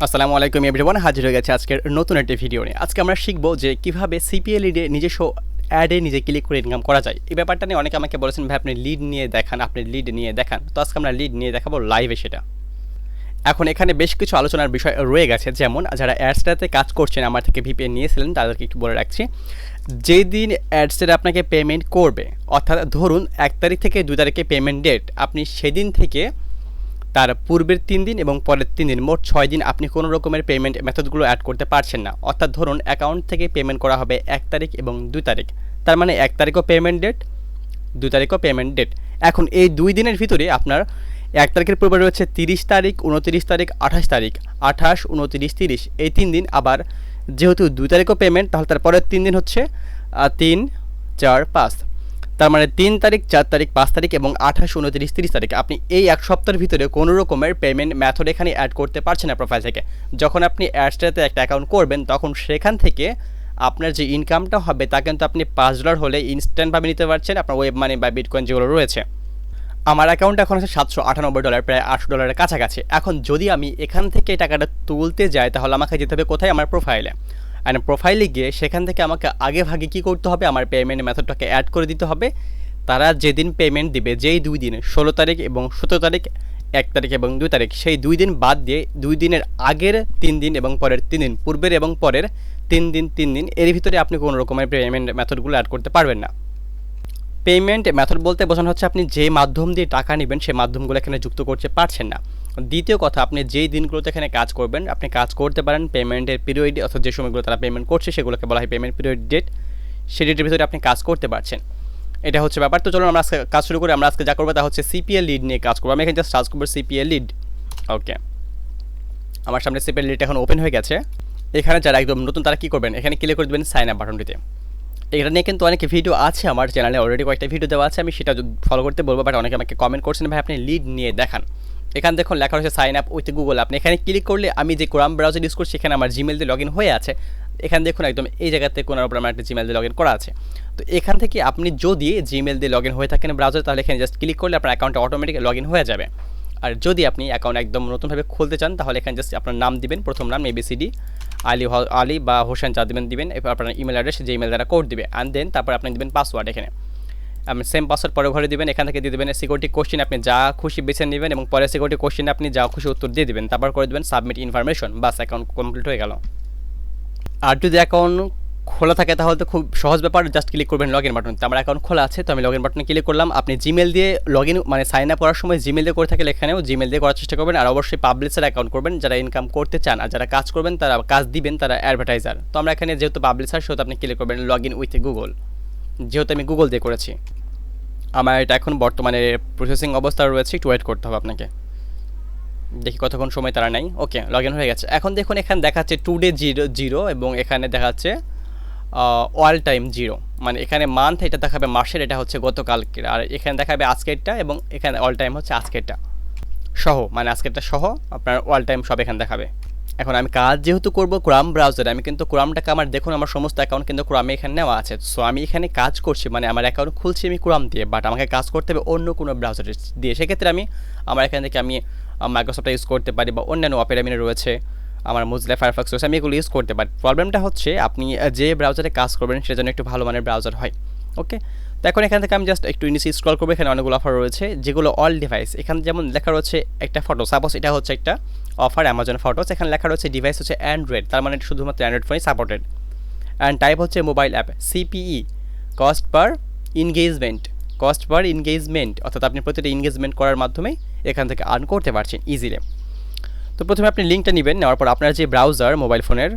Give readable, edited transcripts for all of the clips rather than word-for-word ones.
আসসালামু আলাইকুম এভরিওয়ান, হাজির হয়ে গেছে আজকের নতুন একটি ভিডিও নিয়ে। আজকে আমরা শিখবো যে কিভাবে সিপিএ লিডে নিজস্ব অ্যাডে নিজে ক্লিক করে ইনকাম করা যায়। এই ব্যাপারটা নিয়ে অনেকে আমাকে বলেছেন ভাই আপনি লিড নিয়ে দেখান, আপনি লিড নিয়ে দেখান। তো আজকে আমরা লিড নিয়ে দেখাবো লাইভে সেটা। এখন এখানে বেশ কিছু আলোচনার বিষয় রয়ে গেছে, যেমন যারা অ্যাডসটাতে কাজ করছেন আমার থেকে ভিপিএন নিয়েছিলেন তাদেরকে একটু বলে রাখছি। যেই দিন অ্যাডসের আপনাকে পেমেন্ট করবে, অর্থাৎ ধরুন 1 তারিখ থেকে 2 তারিখে পেমেন্ট ডেট, আপনি সেদিন থেকে তার পূর্বের 3 দিন এবং পরের 3 দিন, মোট 6 দিন আপনি কোনো রকমের পেমেন্ট মেথডগুলো অ্যাড করতে পারছেন না। অর্থাৎ ধরুন অ্যাকাউন্ট থেকে পেমেন্ট করা হবে 1 তারিখ এবং 2 তারিখ, তার মানে 1 তারিখও পেমেন্ট ডেট, 2 তারিখও পেমেন্ট ডেট। এখন এই 2 দিনের ভিতরে আপনার 1 তারিখের পূর্বে রয়েছে 30 তারিখ, 29 তারিখ, 28 তারিখ, 28, 29, 30, এই 3 দিন। আবার যেহেতু 2 তারিখও পেমেন্ট, তাহলে তার পরের 3 দিন হচ্ছে 3, 4, 5, তার মানে 3 তারিখ, 4 তারিখ, 5 তারিখ এবং 28, 29, 30 তারিখ আপনি এই এক সপ্তাহের ভিতরে কোনো রকমের পেমেন্ট মেথড এখানে অ্যাড করতে পারছেন না প্রোফাইল থেকে। যখন আপনি অ্যাডসটাতে একটা অ্যাকাউন্ট করবেন তখন সেখান থেকে আপনার যে ইনকামটা হবে তা কিন্তু আপনি $5 হলে ইনস্ট্যান্টভাবে নিতে পারছেন আপনার ওয়েব মানি বা বিটকয়েন যেগুলো রয়েছে। আমার অ্যাকাউন্ট এখন আছে $798, প্রায় $800 কাছাকাছি। এখন যদি আমি এখান থেকে টাকাটা তুলতে যাই তাহলে আমাকে যেতে হবে কোথায়? আমার প্রোফাইলে। অ্যান্ড প্রোফাইলে গিয়ে সেখান থেকে আমাকে আগে ভাগে কী করতে হবে? আমার পেমেন্ট মেথডটাকে অ্যাড করে দিতে হবে। তারা যেদিন পেমেন্ট দিবে, যেই 2 দিন, 16 তারিখ এবং 17 তারিখ, 1 তারিখ এবং 2 তারিখ, সেই 2 দিন বাদ দিয়ে 2 দিনের আগের 3 দিন এবং পরের 3 দিন, পূর্বের এবং পরের 3 দিন 3 দিন, এর ভিতরে আপনি কোনো রকমের পেমেন্ট মেথডগুলো অ্যাড করতে পারবেন না। পেমেন্ট মেথড বলতে বোঝানো হচ্ছে আপনি যে মাধ্যম দিয়ে টাকা নেবেন সেই মাধ্যমগুলো এখানে যুক্ত করতে পারছেন না। দ্বিতীয় কথা, আপনি যেই দিনগুলোতে এখানে কাজ করবেন আপনি কাজ করতে পারেন পেমেন্টের পিরিয়ড, অর্থাৎ যে সময়গুলো তারা পেমেন্ট করছে সেগুলোকে বলা হয় পেমেন্ট পিরিয়ড ডেট। সেই ডেটের ভিতরে আপনি কাজ করতে পারছেন। এটা হচ্ছে ব্যাপার। তো চলুন আমরা আজকে কাজ শুরু করি। আমরা আজকে যা করবো তা হচ্ছে সিপিএ লিড নিয়ে কাজ করবো। আমি এখানে জাস্ট সার্চ করবো সিপিএ লিড। ওকে, আমার সামনে সিপিএ লিড এখন ওপেন হয়ে গেছে। এখানে যারা একদম নতুন তারা কী করবেন? এখানে ক্লিক করে দেবেন সাইন আপ বাটনটিতে। এটা নিয়ে কিন্তু অনেক ভিডিও আছে আমার চ্যানেলে, অলরেডি কয়েকটা ভিডিও দেওয়া আছে, আমি সেটা ফলো করতে বলবো। বাট অনেকে আমাকে কমেন্ট করছেন ভাই আপনি লিড নিয়ে দেখান। এখানে দেখুন লেখা রয়েছে সাইন আপ উইথ গুগল। আপনি এখানে ক্লিক করলে আমি যে ক্রোম ব্রাউজার ইউজ করছি সেখানে আমার জিমেল দিয়ে লগ ইন হয়ে আছে। এখানে দেখুন একদম এই জায়গাতে কোনার উপর আমার একটা জিমেল দিয়ে লগ ইন করা আছে। তো এখান থেকে আপনি যদি জিমেল দিয়ে লগ ইন হয়ে থাকেন ব্রাউজার, তাহলে এখানে জাস্ট ক্লিক করলে আপনার অ্যাকাউন্টে অটোমেটিক লগ ইন হয়ে যাবে। আর যদি আপনি অ্যাকাউন্ট একদম নতুনভাবে খুলতে চান তাহলে এখানে জাস্ট আপনার নাম দিবেন, প্রথম নাম ABCD, আলী বা হোসেন যা দেবেন দিবেন, এরপর আপনার ইমেল অ্যাড্রেস, যে ইমেল দ্বারা কোড দিবে, অ্যান্ড দেন তারপর আপনি দেবেন পাসওয়ার্ড। এখানে আপনি সেম পাসওয়ার্ড পরে ঘরে দিবেন। এখান থেকে দিয়ে দেবেন সিকিউরিটি কোশ্চেন, আপনি যা খুশি বেছে নেবেন এবং পরে সিকিউরিটি কোশ্চেনে আপনি যা খুশি উত্তর দিয়ে দেবেন, তারপর করে দেবেন সাবমিট ইনফরমেশন। বাস, অ্যাকাউন্ট কমপ্লিট হয়ে গেল। আর যদি অ্যাকাউন্ট খোলা থাকে তাহলে তো খুব সহজ ব্যাপার, জাস্ট ক্লিক করবেন লগ ইন বাটন। তো আমার অ্যাকাউন্ট খোলা আছে, তো আমি লগ ইন বাটনে ক্লিক করলাম। আপনি জিমেল দিয়ে লগ ইন মানে সাইন আপ করার সময় জিমেল দিয়ে করে থাকলে এখানেও জিমেল দিয়ে করার চেষ্টা করবেন। আর অবশ্যই পাবলিশার অ্যাকাউন্ট করবেন, যারা ইনকাম করতে চান। আর যারা কাজ করবেন তারা কাজ দিবেন, তারা অ্যাডভার্টাইজার। তো আমরা এখানে যেহেতু পাবলিশার সেহেতু আপনি ক্লিক করবেন লগ ইন উইথ গুগল, যেহেতু আমি গুগল দিয়ে করেছি। আমার এটা এখন বর্তমানে প্রসেসিং অবস্থা রয়েছে, একটু ওয়েট করতে হবে আপনাকে। দেখি কতক্ষণ সময় তারা নাই। ওকে, লগ ইন হয়ে গেছে। এখন দেখুন এখানে দেখাচ্ছে টুডে 0 এবং এখানে দেখাচ্ছে অল টাইম 0, মানে এখানে মান্থ এটা দেখাবে মাসের, এটা হচ্ছে গতকালকের। আর এখানে দেখাবে আজকেরটা এবং এখানে অল টাইম হচ্ছে আজকেরটা সহ, মানে আজকেরটা সহ আপনার অল টাইম সব এখানে দেখাবে। এখন আমি কাজ যেহেতু করবো ক্রোম ব্রাউজারে, আমি কিন্তু ক্রোমটাকে আমার দেখুন আমার সমস্ত অ্যাকাউন্ট কিন্তু ক্রোমে এখানে নেওয়া আছে। সো আমি এখানে কাজ করছি, মানে আমার অ্যাকাউন্ট খুলছি আমি ক্রোম দিয়ে, বাট আমাকে কাজ করতে হবে অন্য কোনো ব্রাউজারে দিয়ে। সেক্ষেত্রে আমি আমার এখান থেকে আমি মাইক্রোসফটটা ইউজ করতে পারি বা অন্যান্য অপেরা মিনি রয়েছে, আমার মোজিলা ফায়ারফক্স রয়েছে, আমি এগুলো ইউজ করতে পারি। প্রবলেমটা হচ্ছে আপনি যে ব্রাউজারে কাজ করবেন সেটার জন্য একটু ভালো মানের ব্রাউজার হয়। ওকে, তো এখন এখান থেকে আমি জাস্ট একটু নিচে স্ক্রল করবো। এখানে অনেকগুলো অফার রয়েছে যেগুলো অল ডিভাইস। এখানে যেমন লেখা রয়েছে একটা ফটো, সাপোজ এটা হচ্ছে একটা অফার অ্যামাজন ফটোস। এখানে লেখা রয়েছে ডিভাইস হচ্ছে অ্যান্ড্রয়েড, তার মানে শুধুমাত্র অ্যান্ড্রয়েড ফোনই সাপোর্টেড। অ্যান্ড টাইপ হচ্ছে mobile app. CPE cost per engagement, অর্থাৎ আপনি প্রতিটা এনগেজমেন্ট করার মাধ্যমে এখান থেকে আর্ন করতে পারছেন ইজিলি। তো প্রথমে আপনি লিঙ্কটা নেবেন, নেওয়ার পর আপনার যে ব্রাউজার মোবাইল ফোনের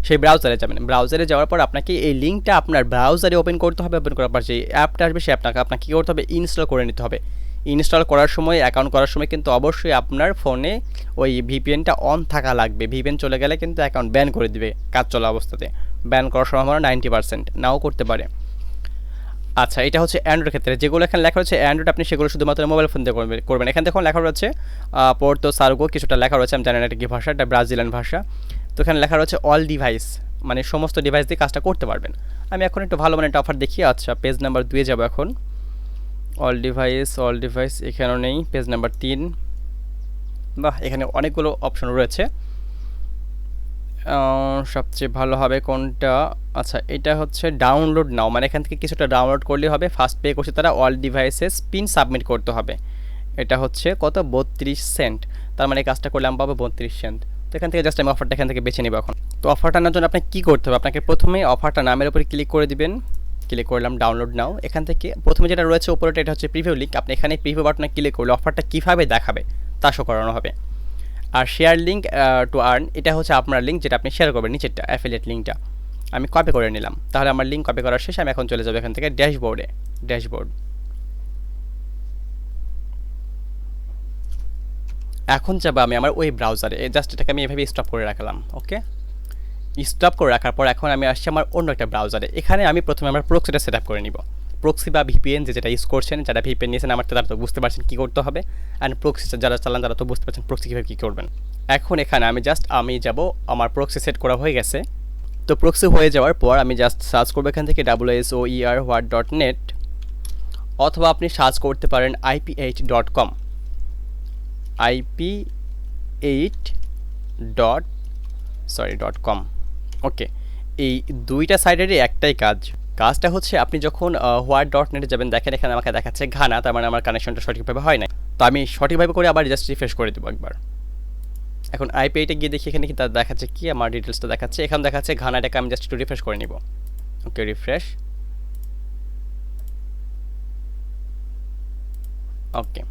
সেই ব্রাউজারে যাবেন। ব্রাউজারে যাওয়ার পর আপনাকে এই লিঙ্কটা আপনার ব্রাউজারে ওপেন করতে হবে। ওপেন করার পর যে অ্যাপটা আসবে সেই আপনাকে কী করতে হবে? ইনস্টল করে নিতে হবে। ইনস্টল করার সময়, অ্যাকাউন্ট করার সময় কিন্তু অবশ্যই আপনার ফোনে ওই ভিপিএনটা অন থাকা লাগবে। ভিপিএন চলে গেলে কিন্তু অ্যাকাউন্ট ব্যান করে দিবে কাজ চলা অবস্থাতে। ব্যান করার সম্ভাবনা 90%, নাও করতে পারে। আচ্ছা, এটা হচ্ছে অ্যান্ড্রয়েড ক্ষেত্রে। যেগুলো এখানে লেখা রয়েছে অ্যান্ড্রয়েড, আপনি সেগুলো শুধুমাত্র মোবাইল ফোন দিয়ে করবেন। এখানে দেখুন লেখা রয়েছে পোর্তো সার্গো, কিছুটা লেখা রয়েছে, আমি জানি না এটা কী ভাষা, এটা ব্রাজিলিয়ান ভাষা। তো এখানে লেখা রয়েছে অল ডিভাইস, মানে সমস্ত ডিভাইস দিয়ে কাজটা করতে পারবেন। আমি এখন একটু ভালো মানে একটা অফার দেখি। আচ্ছা, পেজ নাম্বার 2 যাবো এখন। অল ডিভাইস এখানেও নেই। পেজ নাম্বার 3, বাহ, এখানে অনেকগুলো অপশন রয়েছে। সবচেয়ে ভালো হবে কোনটা? আচ্ছা, এটা হচ্ছে ডাউনলোড নাও, মানে এখান থেকে কিছুটা ডাউনলোড করলেই হবে। ফার্স্ট পে করছে তারা অল ডিভাইসেস পিন সাবমিট করতে হবে। এটা হচ্ছে কত, 32 সেন্ট। তার মানে এই কাজটা করলে আমি পাবো 32 সেন্ট। তো এখান থেকে জাস্ট আমি অফারটা এখান থেকে বেছে নেব এখন। তো অফারটা নেওয়ার জন্য আপনাকে কী করতে হবে? আপনাকে প্রথমে অফারটা নামের উপরে ক্লিক করে দিবেন। ক্লিক করলাম ডাউনলোড নাও। এখান থেকে প্রথমে যেটা রয়েছে উপরেটা, এটা হচ্ছে প্রিভিউ লিঙ্ক। আপনি এখানে প্রিভিউ বাটনে ক্লিক করলে অফারটা কীভাবে দেখাবে তা শো করানো হবে। আর শেয়ার লিঙ্ক টু আর্ন, এটা হচ্ছে আপনার লিঙ্ক যেটা আপনি শেয়ার করবেন, নিচেরটা অ্যাফিলিয়েট লিঙ্কটা আমি কপি করে নিলাম। তাহলে আমার লিঙ্ক কপি করার শেষ। আমি এখন চলে যাবো এখান থেকে ড্যাশবোর্ডে। ড্যাশবোর্ড, এখন যাবো আমি আমার ওই ব্রাউজারে। জাস্ট এটাকে আমি এভাবে স্টপ করে রাখলাম। ওকে, স্টপ করে রাখার পর এখন আমি আসছি আমার অন্য একটা ব্রাউজারে। এখানে আমি প্রথমে আমার প্রক্সিটা সেট আপ করে নিব। প্রক্সি বা ভিপিএন যেটা ইউজ করছেন, যারা ভিপিএন নিয়েছেন আমার, তারা তো বুঝতে পারছেন কী করতে হবে। অ্যান্ড প্রক্সি যারা চালান তারা তো বুঝতে পারছেন প্রক্সি কীভাবে কী করবেন। এখন এখানে আমি যাব, আমার প্রক্সি সেট করা হয়ে গেছে। তো প্রক্সি হয়ে যাওয়ার পর আমি জাস্ট সার্চ করবো এখান থেকে WSOER.net, অথবা আপনি সার্চ করতে পারেন IP8.com। IP8.com। ওকে, এই দুইটা সাইডেরই একটাই কাজটা হচ্ছে আপনি যখন হোয়াট.নেটে যাবেন, দেখেন এখানে আমাকে দেখাচ্ছে ঘানা, তার মানে আমার কানেকশনটা সঠিকভাবে হয় না। তো আমি সঠিকভাবে করে আবার জাস্ট রিফ্রেশ করে দেবো একবার। এখন IP8-এ গিয়ে দেখি এখানে কি তার দেখাচ্ছে কি, আমার ডিটেলসটা দেখাচ্ছে, এখানে দেখাচ্ছে ঘানাটাকে আমি জাস্ট একটু রিফ্রেশ করে নিব। ওকে, রিফ্রেশ। ওকে,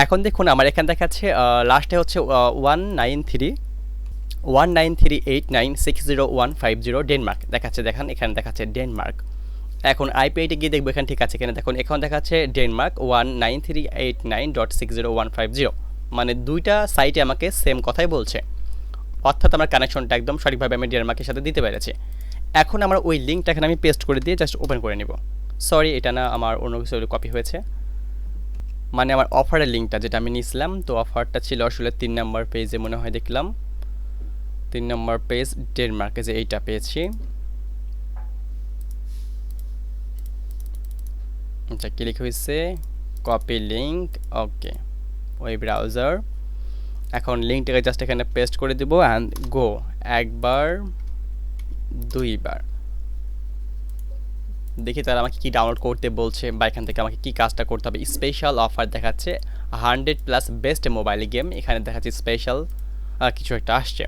এখন দেখুন আমার এখানে দেখাচ্ছে লাস্টে হচ্ছে 193896015 ডেনমার্ক দেখাচ্ছে। দেখেন এখানে দেখাচ্ছে ডেনমার্ক। এখন IP8-এ গিয়ে দেখবো এখানে ঠিক আছে কিনা। দেখুন এখন দেখাচ্ছে ডেনমার্ক 19389.60150, মানে দুইটা সাইটে আমাকে সেম কথাই বলছে, অর্থাৎ আমার কানেকশনটা একদম সঠিকভাবে আমি ডেনমার্কের সাথে দিতে পেরেছি। এখন আমার ওই লিঙ্কটা এখানে আমি পেস্ট করে দিয়ে জাস্ট ওপেন করে নিব। সরি, এটা না, আমার অন্য কিছু কপি হয়েছে, মানে আমার অফারের লিঙ্কটা যেটা আমি নিয়েছিলাম। তো অফারটা ছিল আসলে 3 নম্বর পেজে মনে হয়, দেখলাম 3 নম্বর পেজ ডেনমার্কে, যে এইটা পেয়েছি। আচ্ছা, ক্লিক হয়েছে, কপি লিঙ্ক। ওকে, ওই ব্রাউজার। এখন লিঙ্কটাকে জাস্ট এখানে পেস্ট করে দিব অ্যান্ড গো। একবার, দুইবার দেখি তারা আমাকে কি ডাউনলোড করতে বলছে, বা এখান থেকে আমাকে কি কাজটা করতে হবে। স্পেশাল অফার দেখাচ্ছে 100+ বেস্ট মোবাইল গেম, এখানে দেখাচ্ছে স্পেশাল কিছু একটা আসছে।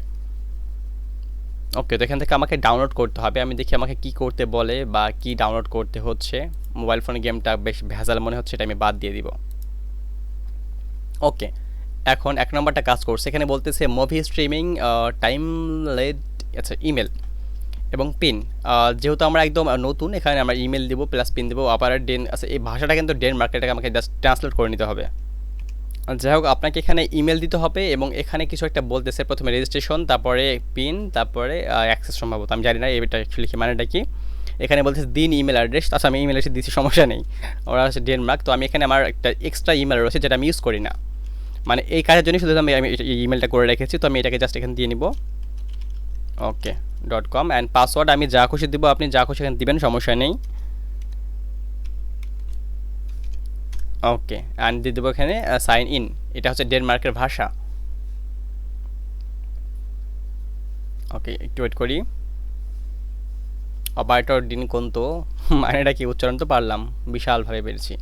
ওকে, তো এখান থেকে আমাকে ডাউনলোড করতে হবে। আমি দেখি আমাকে কি করতে বলে বা কি ডাউনলোড করতে হচ্ছে। মোবাইল ফোনে গেমটা বেশ ভেজাল মনে হচ্ছে, এটা আমি বাদ দিয়ে দিব। ওকে, এখন 1 নম্বরটা কাজ করছে। এখানে বলতেছে মুভি স্ট্রিমিং টাইমলেট, আচ্ছা ইমেল এবং পিন। যেহেতু আমরা একদম নতুন, এখানে আমরা ইমেল দিব প্লাস পিন দেবো। আবার আচ্ছা, এই ভাষাটা কিন্তু ডেনমার্ক, এটাকে আমাকে জাস্ট ট্রান্সলেট করে নিতে হবে। যাই হোক, আপনাকে এখানে ইমেল দিতে হবে এবং এখানে কিছু একটা বলতেছে, প্রথমে রেজিস্ট্রেশন, তারপরে পিন, তারপরে অ্যাক্সেস সম্ভবত, আমি জানি না এটা অ্যাকচুয়ালি কি মানেটা কি। এখানে বলতেছে দিন ইমেল অ্যাড্রেস। আচ্ছা, আমি ইমেল এসে দিচ্ছি, সমস্যা নেই, ওরা হচ্ছে ডেনমার্ক। তো আমি এখানে আমার একটা এক্সট্রা ইমেল রয়েছে যেটা আমি ইউজ করি না, মানে এই কাজের জন্য শুধু আমি এই ইমেলটা করে রেখেছি। তো আমি এটাকে জাস্ট এখানে দিয়ে নিব। ওকে, .com অ্যান্ড পাসওয়ার্ড আমি যা খুশি দিব, আপনি যা খুশি এখানে দিবেন, সমস্যা নেই। ওকে, অ্যান্ড দিয়ে দেবো এখানে সাইন ইন। এটা হচ্ছে ডেনমার্কের ভাষা। ওকে, একটু ওয়েট করি। অপারেটর দিন কোন তো, মানেটা কি, উচ্চারণ তো পারলাম, বিশালভাবে পেরেছি।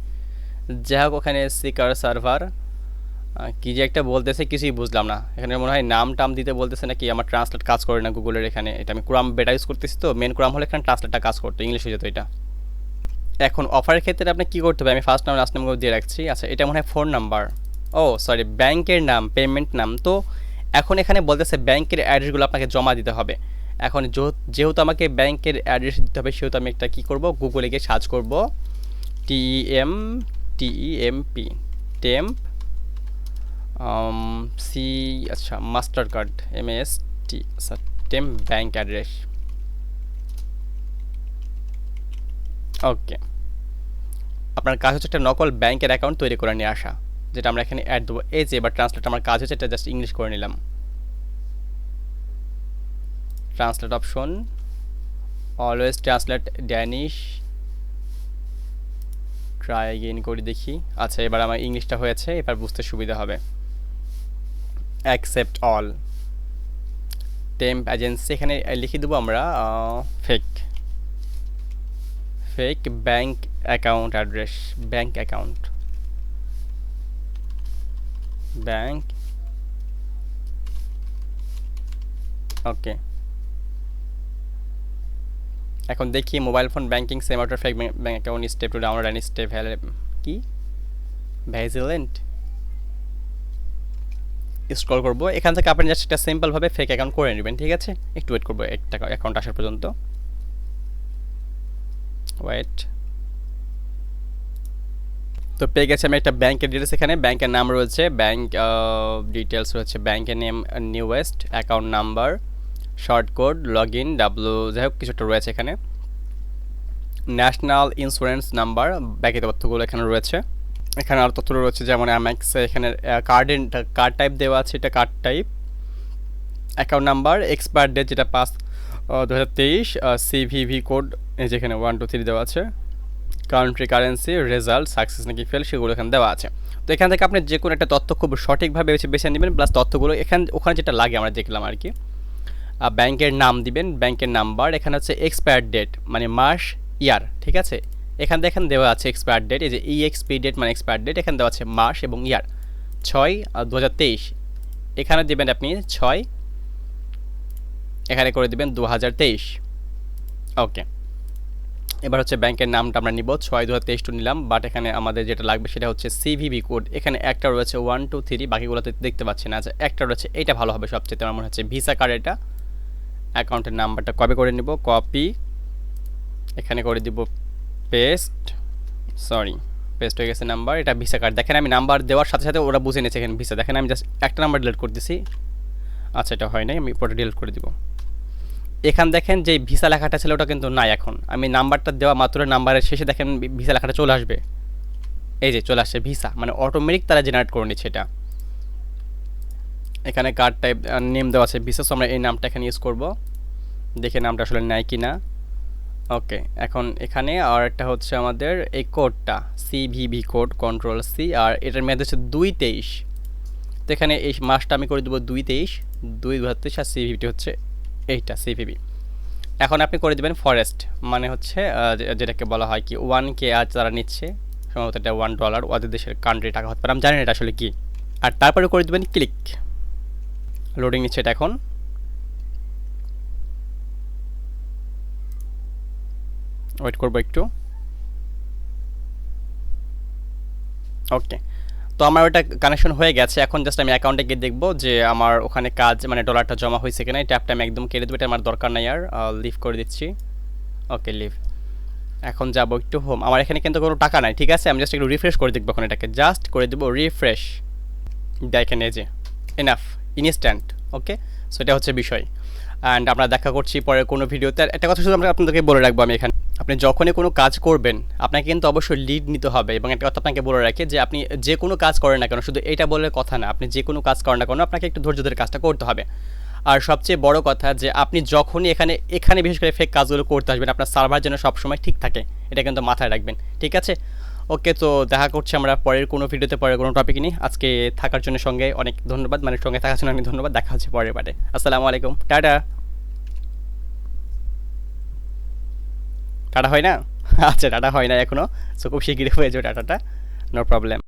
যাই হোক, ওখানে সিকার সার্ভার কি যে একটা বলতেছে, কিছুই বুঝলাম না। এখানে মনে হয় নাম টাম দিতে বলতেছে নাকি, আমার ট্রান্সলেট কাজ করে না গুগলের এখানে। এটা আমি ক্রোম বেটা ইউজ করতেছি, তো মেন ক্রোম হলে এখানে ট্রান্সলেটটা কাজ করতো, ইংলিশ হয়ে যেত এটা। এখন অফারের ক্ষেত্রে আপনি কী করতে হবে, আমি ফার্স্ট নাম লাস্ট নামগুলো দিয়ে রাখছি। আচ্ছা, এটা মনে হয় ফোন নাম্বার, ও সরি, ব্যাংকের নাম, পেমেন্ট নাম। তো এখন এখানে বলতেছে ব্যাংকের অ্যাড্রেসগুলো আপনাকে জমা দিতে হবে। এখন যেহেতু আমাকে ব্যাংকের অ্যাড্রেস দিতে হবে, সেহেতু আমি একটা কী করবো, গুগলে গিয়ে সার্চ করবো TEMP টেম্প সি, আচ্ছা মাস্টার কার্ড, MAST, আচ্ছা টেম্প ব্যাংক অ্যাড্রেস। ওকে, আপনার কাজ হচ্ছে একটা নকল ব্যাংকের অ্যাকাউন্ট তৈরি করে নিয়ে আসা, যেটা আমরা এখানে অ্যাড দেবো। এই যে এবার ট্রান্সলেট আমার কাজ হচ্ছে, এটা জাস্ট ইংলিশ করে নিলাম। Translate option, always translate Danish, try again করি দেখি। আচ্ছা, এবার আমার ইংলিশটা হয়েছে, এবার বুঝতে সুবিধা হবে। অ্যাকসেপ্ট অল, টেম্প এজেন্সি, এখানে লিখে দেবো আমরা fake bank account address, bank account, bank, okay. এখন দেখি mobile phone banking same outer fake bank account step two download and step কি ভ্যাজিলেন্ট স্ক্রল করবো। এখান থেকে আপনি জাস্ট একটা সিম্পলভাবে ফেক অ্যাকাউন্ট করে নেবেন, ঠিক আছে। একটু ওয়েট করবো একটা অ্যাকাউন্ট আসার পর্যন্ত, ওয়েট। তো পেয়ে গেছে আমি একটা ব্যাংকের ডিটেলস, এখানে ব্যাংকের নাম রয়েছে, ব্যাংক ডিটেলস রয়েছে, ব্যাংকের name new West, account number, short code, log in, যাই হোক কিছুটা রয়েছে এখানে, ন্যাশনাল ইন্স্যুরেন্স নাম্বার, বাকি তথ্যগুলো এখানে রয়েছে। এখানে আরও তথ্য রয়েছে যেমন অ্যামেক্স, এখানে কার্ড টাইপ দেওয়া আছে, এটা card type, account number, expire date যেটা 5/2023, সিভিভি কোড যেখানে 1 2 3 দেওয়া আছে, কান্ট্রি, কারেন্সি, রেজাল্ট, সাকসেস নাকি ফেল সেগুলো এখানে দেওয়া আছে। তো এখান থেকে আপনি যে কোনো একটা তথ্য খুব সঠিকভাবে বেছে নেবেন, প্লাস তথ্যগুলো ওখানে যেটা লাগে আমরা দেখলাম আর কি। ব্যাংকের নাম দিবেন, ব্যাংকের নাম্বার, এখানে হচ্ছে এক্সপায়ার ডেট মানে মাস, ইয়ার, ঠিক আছে। এখানে দেওয়া আছে এক্সপায়ার ডেট, এই যে ইএক্সপি ডেট মানে এক্সপায়ার ডেট, এখানে দেওয়া আছে মাস এবং ইয়ার 6/2023, এখানে দিবেন আপনি 6, এখানে করে দিবেন 2023, ওকে। এবার হচ্ছে ব্যাংকের নামটা আমরা নিব, 6/2023 নিলাম, বাট এখানে আমাদের যেটা লাগবে সেটা হচ্ছে সিভিভি কোড, এখানে একটা রয়েছে 1 2 3, বাকিগুলোতে দেখতে পাচ্ছি না। আচ্ছা একটা রয়েছে, এটা ভালো হবে সবচেয়ে, আমার মনে হচ্ছে ভিসা কার্ড, এটা অ্যাকাউন্টের নাম্বারটা কপি করে নিব, কপি, এখানে করে দিব পেস্ট হয়ে গেছে নাম্বার, এটা ভিসা কার্ড। দেখেন আমি নাম্বার দেওয়ার সাথে সাথে ওরা বুঝে নিয়েছে এখানে ভিসা, দেখেন আমি জাস্ট একটা নাম্বার ডিলিট করে দিছি, আচ্ছা এটা হয় নাই, আমি পরে ডিলিট করে দিব। এখান দেখেন যে ভিসা লেখাটা ছিল ওটা কিন্তু নাই, এখন আমি নাম্বারটা দেওয়া মাত্র নাম্বারের শেষে দেখেন ভিসা লেখাটা চলে আসবে, এই যে চলে আসছে ভিসা, মানে অটোমেটিক তারা জেনারেট করে নিচ্ছে এটা। এখানে কার্ড টাইপ নেম দেওয়া আছে ভিসা, আমরা এই নামটা এখানে ইউজ করব, দেখে নামটা আসলে নেয় কি না, ওকে। এখন এখানে আর একটা হচ্ছে আমাদের এই কোডটা সিভিভি কোড, কন্ট্রোল সি, আর এটার মেয়াদ হচ্ছে 2/23, তো এখানে এই মাসটা আমি করে দেবো 2/23, আর সিভিভিটি হচ্ছে এইটা সিভিভি। এখন আপনি করে দেবেন ফরেস্ট, মানে হচ্ছে যেটাকে বলা হয় কি 1K আজ তারা নিচ্ছে, সম্ভবত এটা $1, ওদের দেশের কান্ট্রি টাকা হতে পারে, আমি জানি না এটা আসলে কি। আর তারপরে করে দেবেন ক্লিক, লোডিং নিচ্ছে এটা এখন, ওয়েট করবো একটু, ওকে। তো আমার ওটা কানেকশন হয়ে গেছে, এখন জাস্ট আমি অ্যাকাউন্টে গিয়ে দেখবো যে আমার ওখানে কাজ মানে ডলারটা জমা হয়েছে কিনা, এই ট্যাপটা আমি একদম কেটে দেবো, এটা আমার দরকার নাই আর, লিভ করে দিচ্ছি, ওকে লিভ। এখন যাবো একটু হোম, আমার এখানে কিন্তু কোনো টাকা নাই, ঠিক আছে, আমি জাস্ট একটু রিফ্রেশ করে দেখবো, এখন এটাকে জাস্ট করে দেবো রিফ্রেশ, দেখেন এই যে এনাফ, ইনস্ট্যান্ট, ওকে। সো এটা হচ্ছে বিষয়, অ্যান্ড আমরা দেখা করছি পরের কোনো ভিডিওতে। একটা কথা শুধু আমরা আপনাদেরকে বলে রাখবো আমি এখানে, আপনি যখনই কোনো কাজ করবেন আপনাকে কিন্তু অবশ্যই লিড নিতে হবে, এবং একটা কথা আপনাকে বলে রাখি যে আপনি যে কোনো কাজ করেন না কেন, শুধু এটা বলে কথা না, আপনি যে কোনো কাজ করেন না কেন আপনাকে একটু ধৈর্য ধরে কাজটা করতে হবে। আর সবচেয়ে বড় কথা যে আপনি যখনই এখানে বিশেষ করে ফেক কাজগুলো করতে আসবেন, আপনার সার্ভার যেন সবসময় ঠিক থাকে, এটা কিন্তু মাথায় রাখবেন, ঠিক আছে। ওকে, তো দেখা করছি আমরা পরের কোনো ভিডিওতে, পরের কোনো টপিক নিয়ে। আজকে থাকার জন্য সঙ্গে অনেক ধন্যবাদ, মানে সঙ্গে থাকার জন্য অনেক ধন্যবাদ, দেখা হচ্ছে পরের পার্টে। আসসালামু আলাইকুম, টাটা। টাটা হয় না, আচ্ছা টাটা হয় না এখনও, সো খুব শিগগিরই হয়ে যাবে টাটাটা, নো প্রবলেম।